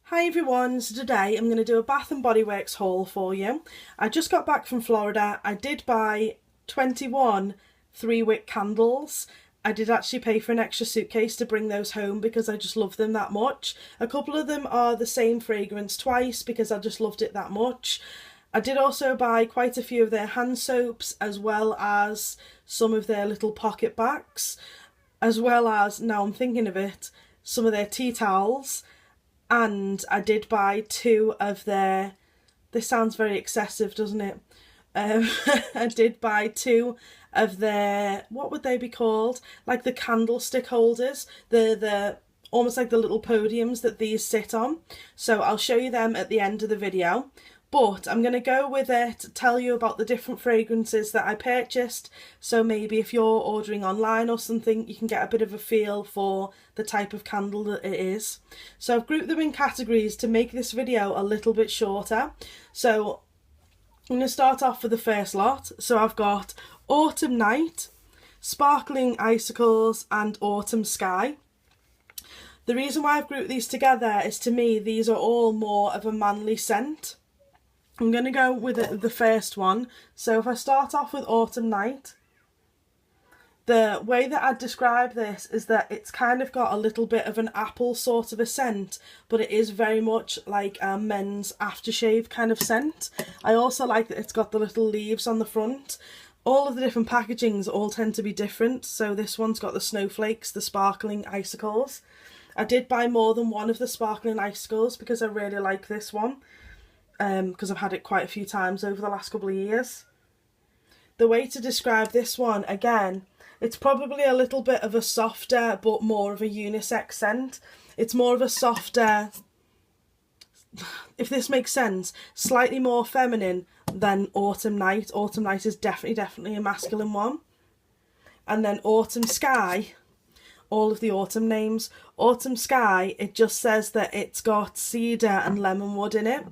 Hi everyone, so today I'm going to do a Bath & Body Works haul for you. I just got back from Florida. I did buy 21 3-wick candles. I did actually pay for an extra suitcase to bring those home because I just love them that much. A couple of them are the same fragrance twice because I just loved it that much. I did also buy quite a few of their hand soaps as well as some of their little pocket bags, as well as, now I'm thinking of it, some of their tea towels. And I did buy 2 of their, this sounds very excessive, doesn't it? I did buy 2 of their, what would they be called? Like the candlestick holders, the almost like the little podiums that these sit on. So I'll show you them at the end of the video. But I'm going to go with it, tell you about the different fragrances that I purchased. So maybe if you're ordering online or something, you can get a bit of a feel for the type of candle that it is. So I've grouped them in categories to make this video a little bit shorter. So I'm going to start off with the first lot. So I've got Autumn Night, Sparkling Icicles and Autumn Sky. The reason why I've grouped these together is, to me, these are all more of a manly scent. I'm going to go with the first one. So if I start off with Autumn Night, the way that I'd describe this is that it's kind of got a little bit of an apple sort of a scent, but it is very much like a men's aftershave kind of scent. I also like that it's got the little leaves on the front. All of the different packagings all tend to be different. So this one's got the snowflakes, the sparkling icicles. I did buy more than one of the sparkling icicles because I really like this one. Because I've had it quite a few times over the last couple of years. The way to describe this one, again, it's probably a little bit of a softer but more of a unisex scent. It's more of a softer, if this makes sense, slightly more feminine than Autumn Night. Autumn Night is definitely a masculine one. And then Autumn Sky, all of the autumn names. Autumn Sky, it just says that it's got cedar and lemon wood in it.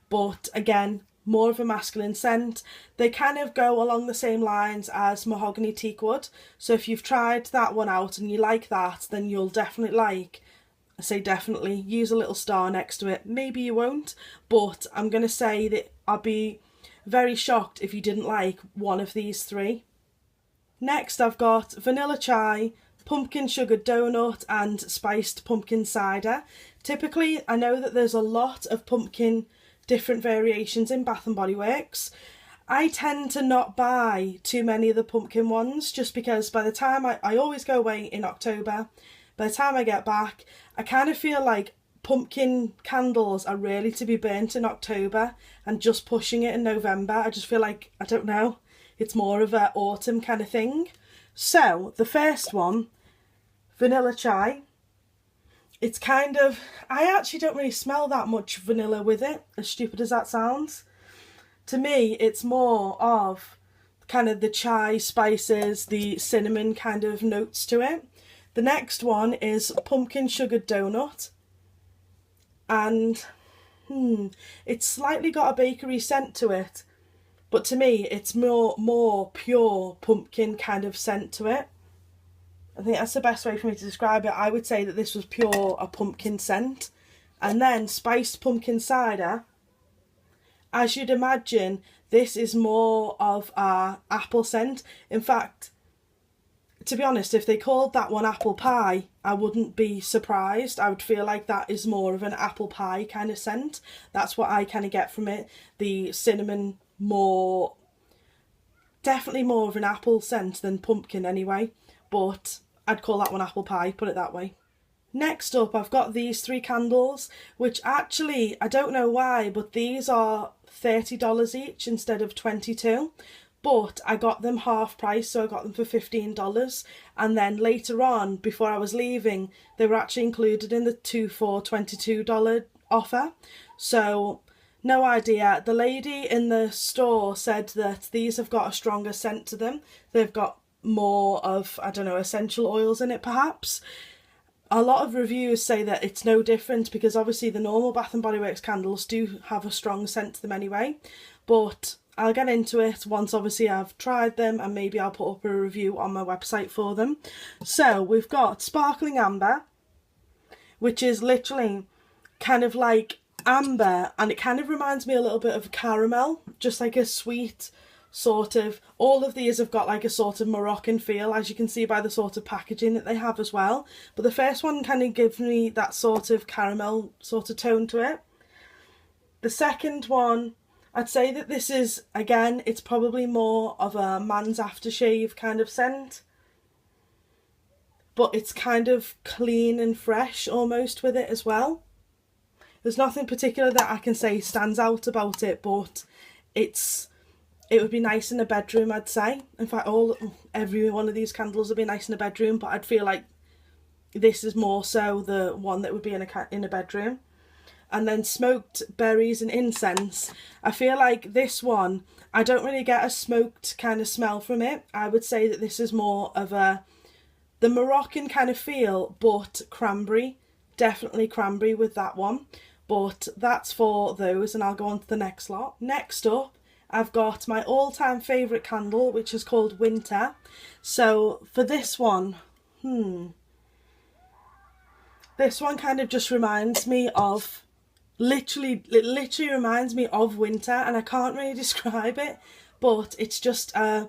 But again, more of a masculine scent. They kind of go along the same lines as Mahogany Teakwood. So if you've tried that one out and you like that, then you'll definitely like, I say definitely, use a little star next to it. Maybe you won't, but I'm going to say that I'll be very shocked if you didn't like one of these 3. Next I've got Vanilla Chai, Pumpkin Sugar Donut and Spiced Pumpkin Cider. Typically, I know that there's a lot of pumpkin different variations in Bath & Body Works. I tend to not buy too many of the pumpkin ones just because by the time I always go away in October. By the time I get back, I kind of feel like pumpkin candles are really to be burnt in October and just pushing it in November. I just feel like, I don't know, it's more of an autumn kind of thing. So the first one, Vanilla Chai. It's kind of, I actually don't really smell that much vanilla with it, as stupid as that sounds. To me, it's more of kind of the chai spices, the cinnamon kind of notes to it. The next one is Pumpkin Sugar Donut. And, it's slightly got a bakery scent to it. But to me, it's more pure pumpkin kind of scent to it. I think that's the best way for me to describe it. I would say that this was pure a pumpkin scent. And then Spiced Pumpkin Cider. As you'd imagine, this is more of a apple scent. In fact, to be honest, if they called that one apple pie, I wouldn't be surprised. I would feel like that is more of an apple pie kind of scent. That's what I kind of get from it. The cinnamon definitely more of an apple scent than pumpkin anyway. But I'd call that one apple pie, put it that way. Next up, I've got these 3 candles, which actually, I don't know why, but these are $30 each instead of $22. But I got them half price, so I got them for $15. And then later on, before I was leaving, they were actually included in the 2 for $22 offer. So, no idea. The lady in the store said that these have got a stronger scent to them. They've got more of, I don't know, essential oils in it perhaps. A lot of reviews say that it's no different because obviously the normal Bath & Body Works candles do have a strong scent to them anyway. But I'll get into it once obviously I've tried them and maybe I'll put up a review on my website for them. So we've got Sparkling Amber, which is literally kind of like amber, and it kind of reminds me a little bit of caramel, just like a sweet sort of, all of these have got like a sort of Moroccan feel, as you can see by the sort of packaging that they have as well. But the first one kind of gives me that sort of caramel sort of tone to it. The second one, I'd say that this is, again, it's probably more of a man's aftershave kind of scent, but it's kind of clean and fresh almost with it as well. There's nothing particular that I can say stands out about it, but it would be nice in a bedroom, I'd say. In fact, every one of these candles would be nice in a bedroom, but I'd feel like this is more so the one that would be in a bedroom. And then smoked berries and incense. I feel like this one, I don't really get a smoked kind of smell from it. I would say that this is more of the Moroccan kind of feel, but cranberry. Definitely cranberry with that one. But that's for those, and I'll go on to the next lot. Next up, I've got my all-time favourite candle, which is called Winter. So for this one, this one kind of just reminds me of, it literally reminds me of winter, and I can't really describe it, but it's just a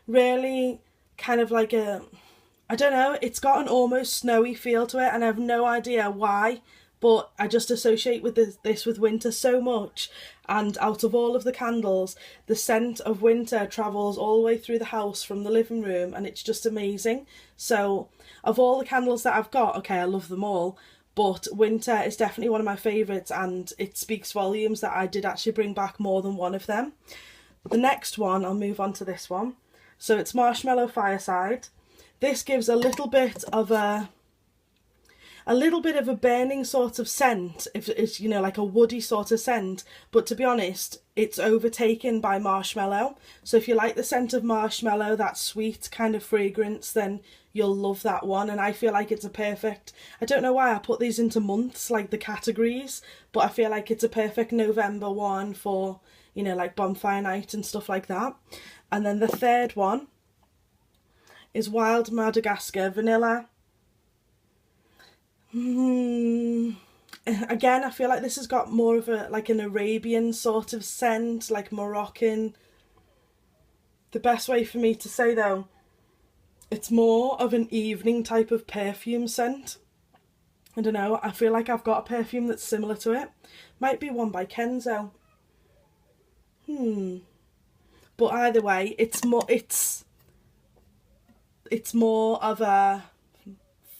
really kind of like I don't know, it's got an almost snowy feel to it, and I have no idea why, but I just associate with this with winter so much. And out of all of the candles, the scent of winter travels all the way through the house from the living room, and it's just amazing. So of all the candles that I've got, okay, I love them all, but winter is definitely one of my favourites, and it speaks volumes that I did actually bring back more than one of them. The next one, I'll move on to this one. So it's Marshmallow Fireside. This gives a little bit of a burning sort of scent, if it's, you know, like a woody sort of scent, but to be honest, it's overtaken by marshmallow. So if you like the scent of marshmallow, that sweet kind of fragrance, then you'll love that one. And I feel like it's a perfect, I don't know why I put these into months, like the categories, but I feel like it's a perfect November one for, you know, like bonfire night and stuff like that. And then the third one is Wild Madagascar Vanilla. Again, I feel like this has got more of like an Arabian sort of scent, like Moroccan. The best way for me to say though, it's more of an evening type of perfume scent. I don't know, I feel like I've got a perfume that's similar to it. Might be one by Kenzo. But either way, it's more of a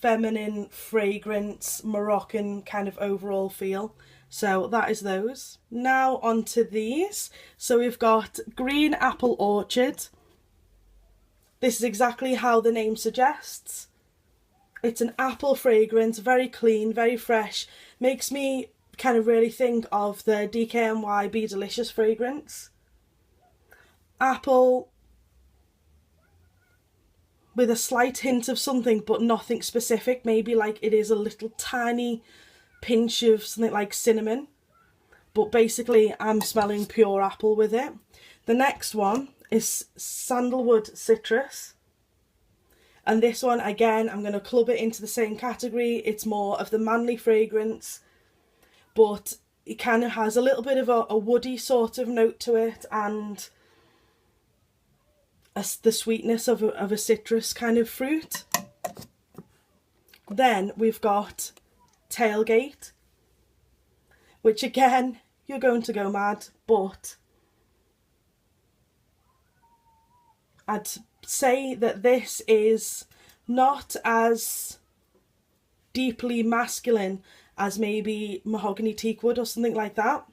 feminine, fragrance, Moroccan kind of overall feel. So that is those. Now on to these. So we've got Green Apple Orchard. This is exactly how the name suggests. It's an apple fragrance, very clean, very fresh. Makes me kind of really think of the DKNY Be Delicious fragrance. Apple with a slight hint of something, but nothing specific. Maybe like it is a little tiny pinch of something like cinnamon, but basically I'm smelling pure apple with it. The next one is Sandalwood Citrus, and this one again I'm going to club it into the same category. It's more of the manly fragrance, but it kind of has a little bit of a woody sort of note to it, and the sweetness of a citrus kind of fruit. Then we've got Tailgate, which again, you're going to go mad, but I'd say that this is not as deeply masculine as maybe Mahogany Teakwood or something like that,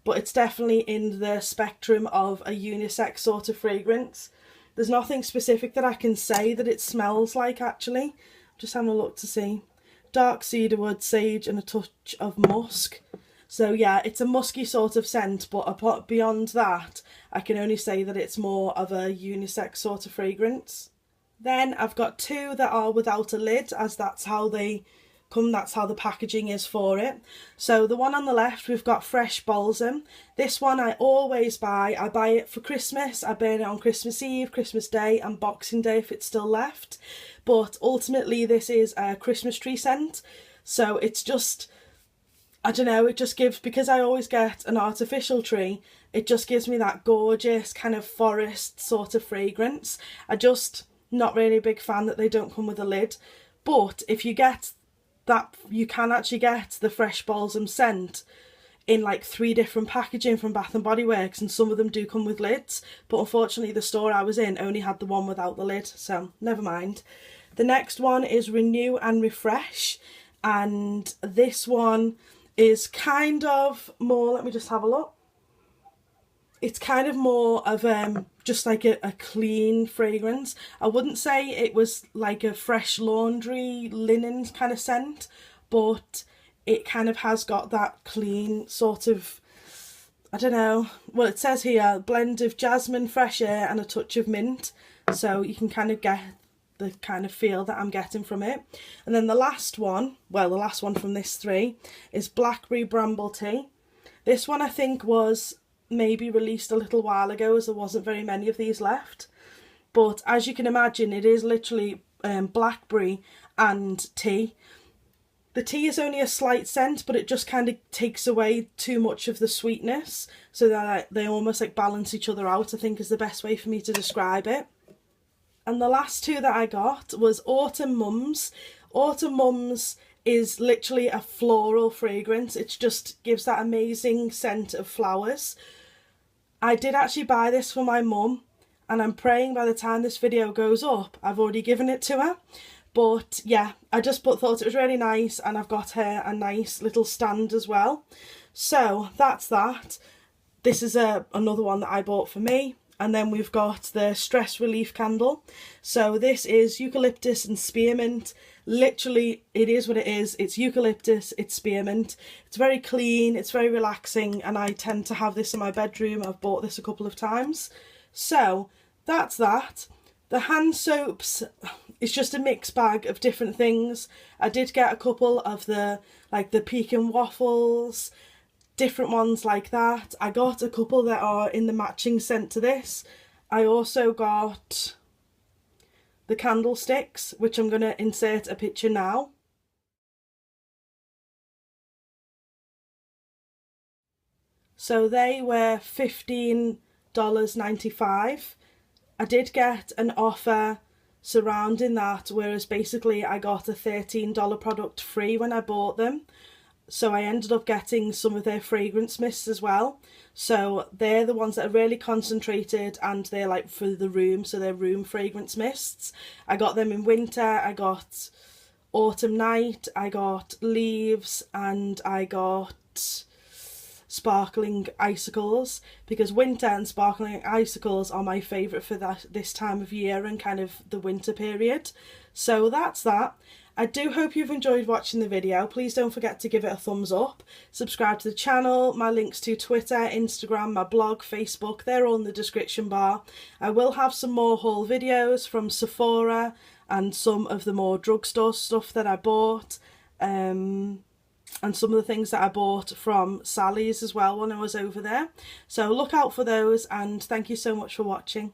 but it's definitely in the spectrum of a unisex sort of fragrance. There's nothing specific that I can say that it smells like, actually. Just having a look to see. Dark cedarwood, sage and a touch of musk. So yeah, it's a musky sort of scent, but beyond that, I can only say that it's more of a unisex sort of fragrance. Then I've got two that are without a lid, as that's how they come, that's how the packaging is for it. So the one on the left, we've got Fresh Balsam. This one I always buy. I buy it for Christmas. I burn it on Christmas Eve, Christmas Day and Boxing Day if it's still left. But ultimately this is a Christmas tree scent. So it's just I don't know, it just gives, because I always get an artificial tree, it just gives me that gorgeous kind of forest sort of fragrance. I just not really a big fan that they don't come with a lid. But if you get that, you can actually get the fresh balsam scent in like 3 different packaging from Bath and Body Works, and some of them do come with lids, but unfortunately the store I was in only had the one without the lid, so never mind. The next one is Renew and Refresh, and this one is kind of more, let me just have a look. It's kind of more of just like a clean fragrance. I wouldn't say it was like a fresh laundry linen kind of scent, but it kind of has got that clean sort of, I don't know, well it says here, blend of jasmine, fresh air and a touch of mint. So you can kind of get the kind of feel that I'm getting from it. And then the last one, well the last one from this 3, is Blackberry Bramble Tea. This one I think was maybe released a little while ago, as there wasn't very many of these left. But as you can imagine, it is literally blackberry and tea. The tea is only a slight scent, but it just kind of takes away too much of the sweetness, so that they almost like balance each other out, I think is the best way for me to describe it. And the last 2 that I got was Autumn Mums. Autumn Mums is literally a floral fragrance. It just gives that amazing scent of flowers. I did actually buy this for my mum, and I'm praying by the time this video goes up I've already given it to her. But yeah, I just thought it was really nice, and I've got her a nice little stand as well. So that's that. This is another one that I bought for me. And then we've got the stress relief candle. So this is eucalyptus and spearmint. Literally, it is what it is. It's eucalyptus, it's spearmint. It's very clean, it's very relaxing, and I tend to have this in my bedroom. I've bought this a couple of times. So that's that. The hand soaps, it's just a mixed bag of different things. I did get a couple of the pecan waffles, different ones like that. I got a couple that are in the matching scent to this. I also got the candlesticks, which I'm going to insert a picture now. So they were $15.95. I did get an offer surrounding that, whereas basically I got a $13 product free when I bought them. So I ended up getting some of their fragrance mists as well. So they're the ones that are really concentrated, and they're like for the room, so they're room fragrance mists. I got them in winter, I got autumn night, I got leaves, and I got sparkling icicles, because winter and sparkling icicles are my favourite for this time of year and kind of the winter period. So that's that. I do hope you've enjoyed watching the video. Please don't forget to give it a thumbs up. Subscribe to the channel. My links to Twitter, Instagram, my blog, Facebook, they're all in the description bar. I will have some more haul videos from Sephora and some of the more drugstore stuff that I bought. And some of the things that I bought from Sally's as well when I was over there. So look out for those, and thank you so much for watching.